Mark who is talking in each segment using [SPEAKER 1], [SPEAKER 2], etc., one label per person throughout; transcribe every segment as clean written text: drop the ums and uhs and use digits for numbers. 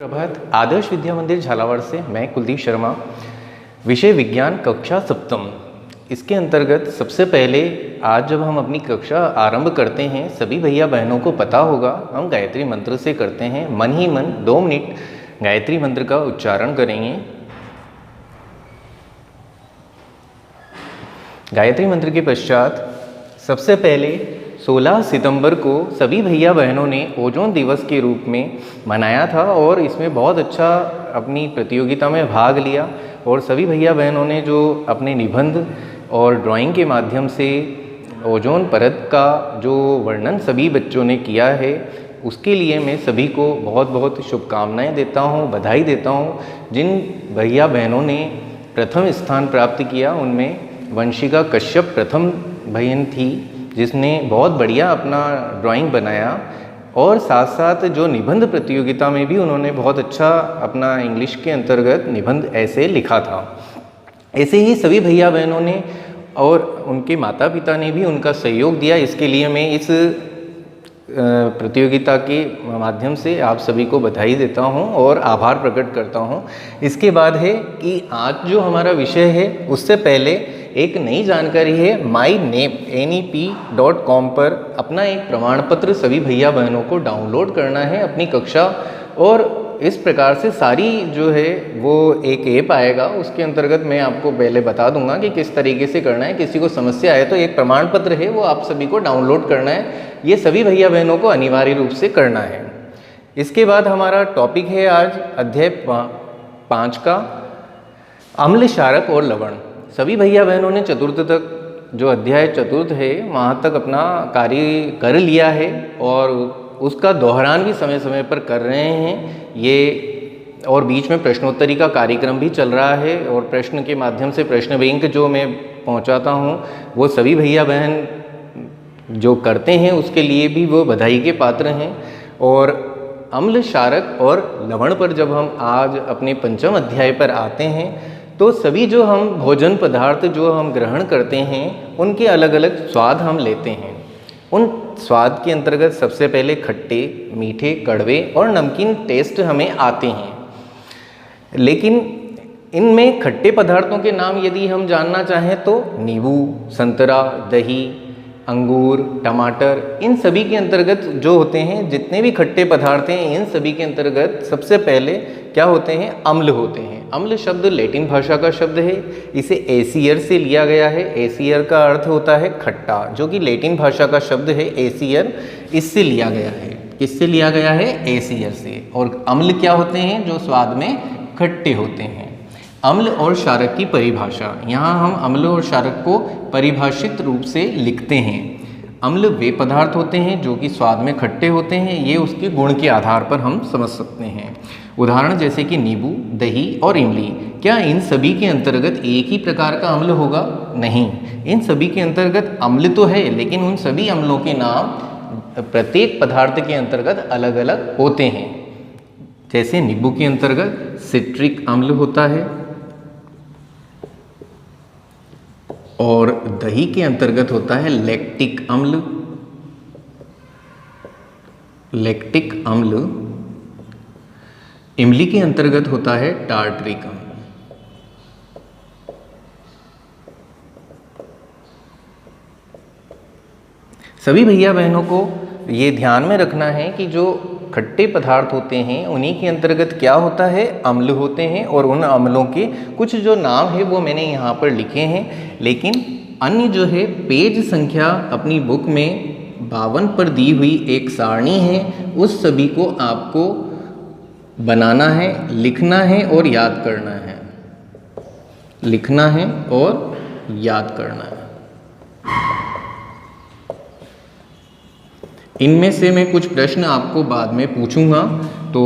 [SPEAKER 1] प्रभात। आदर्श विद्या मंदिर झालावाड़ से मैं कुलदीप शर्मा। विषय विज्ञान, कक्षा सप्तम। इसके अंतर्गत सबसे पहले आज जब हम अपनी कक्षा आरंभ करते हैं, सभी भैया बहनों को पता होगा हम गायत्री मंत्र से करते हैं। मन ही मन 2 मिनट गायत्री मंत्र का उच्चारण करेंगे। गायत्री मंत्र के पश्चात सबसे पहले 16 सितंबर को सभी भैया बहनों ने ओजोन दिवस के रूप में मनाया था और इसमें बहुत अच्छा अपनी प्रतियोगिता में भाग लिया। और सभी भैया बहनों ने जो अपने निबंध और ड्राइंग के माध्यम से ओजोन परत का जो वर्णन सभी बच्चों ने किया है, उसके लिए मैं सभी को बहुत बहुत शुभकामनाएं देता हूं, बधाई देता हूं। जिन भैया बहनों ने प्रथम स्थान प्राप्त किया उनमें वंशिका कश्यप प्रथम बहन थी, जिसने बहुत बढ़िया अपना ड्राइंग बनाया और साथ साथ जो निबंध प्रतियोगिता में भी उन्होंने बहुत अच्छा अपना इंग्लिश के अंतर्गत निबंध ऐसे लिखा था। ऐसे ही सभी भैया बहनों ने और उनके माता पिता ने भी उनका सहयोग दिया। इसके लिए मैं इस प्रतियोगिता के माध्यम से आप सभी को बधाई देता हूं और आभार प्रकट करता हूं। इसके बाद है कि आज जो हमारा विषय है, उससे पहले एक नई जानकारी है। mynep.com पर अपना एक प्रमाण पत्र सभी भैया बहनों को डाउनलोड करना है अपनी कक्षा। और इस प्रकार से सारी जो है वो एक ऐप आएगा, उसके अंतर्गत मैं आपको पहले बता दूंगा कि किस तरीके से करना है। किसी को समस्या है तो एक प्रमाण पत्र है, वो आप सभी को डाउनलोड करना है। ये सभी भैया बहनों को अनिवार्य रूप से करना है। इसके बाद हमारा टॉपिक है आज अध्याय 5 का अम्ल, क्षारक और लवण। सभी भैया बहनों ने चतुर्थ तक, जो अध्याय चतुर्थ है, वहाँ तक अपना कार्य कर लिया है और उसका दोहरान भी समय समय पर कर रहे हैं ये। और बीच में प्रश्नोत्तरी का कार्यक्रम भी चल रहा है और प्रश्न के माध्यम से प्रश्न बैंक जो मैं पहुँचाता हूँ, वो सभी भैया बहन जो करते हैं उसके लिए भी वो बधाई के पात्र हैं। और अम्ल, क्षारक और लवण पर जब हम आज अपने पंचम अध्याय पर आते हैं, तो सभी जो हम भोजन पदार्थ जो हम ग्रहण करते हैं, उनके अलग अलग स्वाद हम लेते हैं। उन स्वाद के अंतर्गत सबसे पहले खट्टे, मीठे, कड़वे और नमकीन टेस्ट हमें आते हैं। लेकिन इनमें खट्टे पदार्थों के नाम यदि हम जानना चाहें तो नींबू, संतरा, दही, अंगूर, टमाटर, इन सभी के अंतर्गत जो होते हैं, जितने भी खट्टे पदार्थ हैं, इन सभी के अंतर्गत सबसे पहले क्या होते हैं? अम्ल होते हैं। अम्ल शब्द लैटिन भाषा का शब्द है, इसे एसियर से लिया गया है। एसियर का अर्थ होता है खट्टा, जो कि लैटिन भाषा का शब्द है एसियर, इससे लिया गया है। किससे लिया गया है? एसियर से। और अम्ल क्या होते हैं? जो स्वाद में खट्टे होते हैं। अम्ल और क्षारक की परिभाषा, यहाँ हम अम्ल और क्षारक को परिभाषित रूप से लिखते हैं। अम्ल वे पदार्थ होते हैं जो कि स्वाद में खट्टे होते हैं, ये उसके गुण के आधार पर हम समझ सकते हैं। उदाहरण जैसे कि नींबू, दही और इमली। क्या इन सभी के अंतर्गत एक ही प्रकार का अम्ल होगा? नहीं, इन सभी के अंतर्गत अम्ल तो है, लेकिन उन सभी अम्लों के नाम प्रत्येक पदार्थ के अंतर्गत अलग अलग होते हैं। जैसे नींबू के अंतर्गत सिट्रिक अम्ल होता है और दही के अंतर्गत होता है लैक्टिक अम्ल। लैक्टिक अम्ल। इमली के अंतर्गत होता है टार्टरिक अम्ल। सभी भैया बहनों को ये ध्यान में रखना है कि जो खट्टे पदार्थ होते हैं उन्हीं के अंतर्गत क्या होता है? अम्ल होते हैं। और उन अम्लों के कुछ जो नाम है वो मैंने यहाँ पर लिखे हैं, लेकिन अन्य जो है पेज संख्या अपनी बुक में 52 पर दी हुई एक सारणी है, उस सभी को आपको बनाना है, लिखना है और याद करना है। लिखना है और याद करना है। इनमें से मैं कुछ प्रश्न आपको बाद में पूछूंगा। तो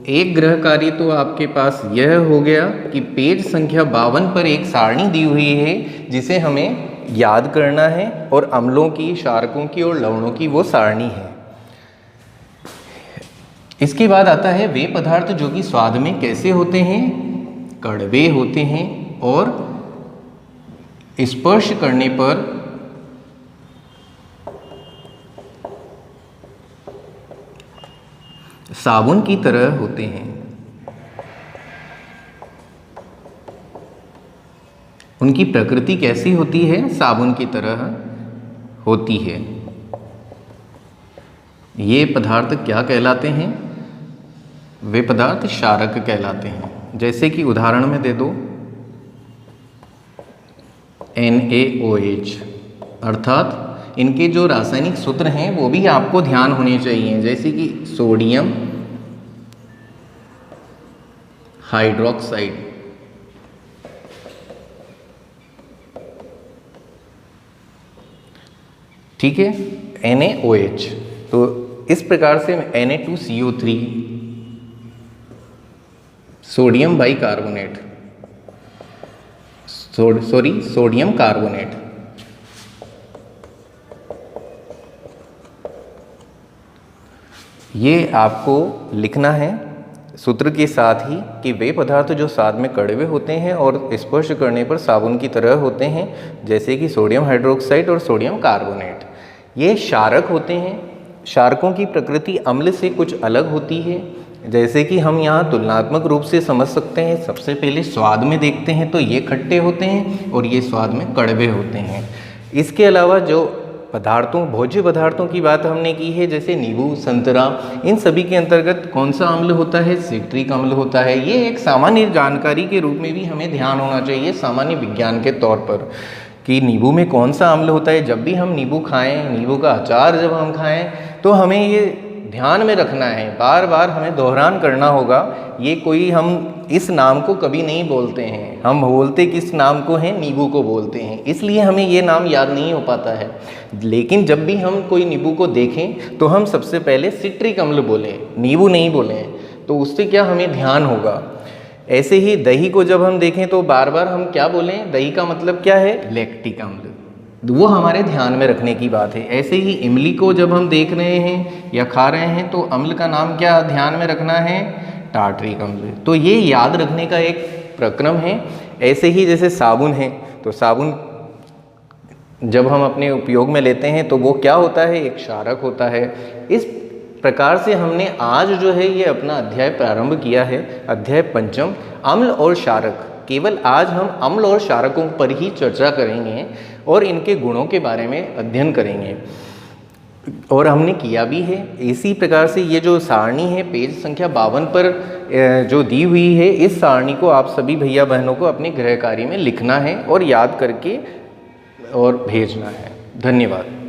[SPEAKER 1] एक गृह कार्य तो आपके पास यह हो गया कि पेज संख्या 52 पर एक सारणी दी हुई है जिसे हमें याद करना है, और अम्लों की, क्षारकों की और लवणों की वो सारणी है। इसके बाद आता है वे पदार्थ जो कि स्वाद में कैसे होते हैं? कड़वे होते हैं और स्पर्श करने पर साबुन की तरह होते हैं। उनकी प्रकृति कैसी होती है? साबुन की तरह होती है। ये पदार्थ क्या कहलाते हैं? वे पदार्थ क्षारक कहलाते हैं। जैसे कि उदाहरण में दे दो NaOH, अर्थात इनके जो रासायनिक सूत्र हैं वो भी आपको ध्यान होने चाहिए, जैसे कि सोडियम हाइड्रोक्साइड, ठीक है, NaOH। तो इस प्रकार से Na2CO3 sodium bicarbonate, sodium carbonate, ये आपको लिखना है सूत्र के साथ ही कि वे पदार्थ जो स्वाद में कड़वे होते हैं और स्पर्श करने पर साबुन की तरह होते हैं, जैसे कि सोडियम हाइड्रोक्साइड और सोडियम कार्बोनेट, ये क्षारक होते हैं। क्षारकों की प्रकृति अम्ल से कुछ अलग होती है, जैसे कि हम यहाँ तुलनात्मक रूप से समझ सकते हैं। सबसे पहले स्वाद में देखते हैं तो ये खट्टे होते हैं और ये स्वाद में कड़वे होते हैं। इसके अलावा जो पदार्थों, भोज्य पदार्थों की बात हमने की है, जैसे नींबू, संतरा, इन सभी के अंतर्गत कौन सा अम्ल होता है? सिट्रिक अम्ल होता है। ये एक सामान्य जानकारी के रूप में भी हमें ध्यान होना चाहिए, सामान्य विज्ञान के तौर पर, कि नींबू में कौन सा अम्ल होता है। जब भी हम नींबू खाएं, नींबू का अचार जब हम खाएं, तो हमें ये ध्यान में रखना है, बार बार हमें दोहरान करना होगा। ये कोई हम इस नाम को कभी नहीं बोलते हैं, हम बोलते किस नाम को हैं? नींबू को बोलते हैं, इसलिए हमें ये नाम याद नहीं हो पाता है। लेकिन जब भी हम कोई नींबू को देखें तो हम सबसे पहले सिट्रिक अम्ल बोलें, नींबू नहीं बोलें, तो उससे क्या हमें ध्यान होगा। ऐसे ही दही को जब हम देखें तो बार बार हम क्या बोलें? दही का मतलब क्या है? लैक्टिक अम्ल, वो हमारे ध्यान में रखने की बात है। ऐसे ही इमली को जब हम देख रहे हैं या खा रहे हैं तो अम्ल का नाम क्या ध्यान में रखना है? टार्टरिक अम्ल। तो ये याद रखने का एक प्रक्रम है। ऐसे ही जैसे साबुन है, तो साबुन जब हम अपने उपयोग में लेते हैं तो वो क्या होता है? एक क्षारक होता है। इस प्रकार से हमने आज जो है ये अपना अध्याय प्रारंभ किया है, अध्याय पंचम, अम्ल और क्षारक। केवल आज हम अम्ल और क्षारकों पर ही चर्चा करेंगे और इनके गुणों के बारे में अध्ययन करेंगे, और हमने किया भी है। इसी प्रकार से ये जो सारणी है पेज संख्या 52 पर जो दी हुई है, इस सारणी को आप सभी भैया बहनों को अपने गृह कार्य में लिखना है और याद करके और भेजना है। धन्यवाद।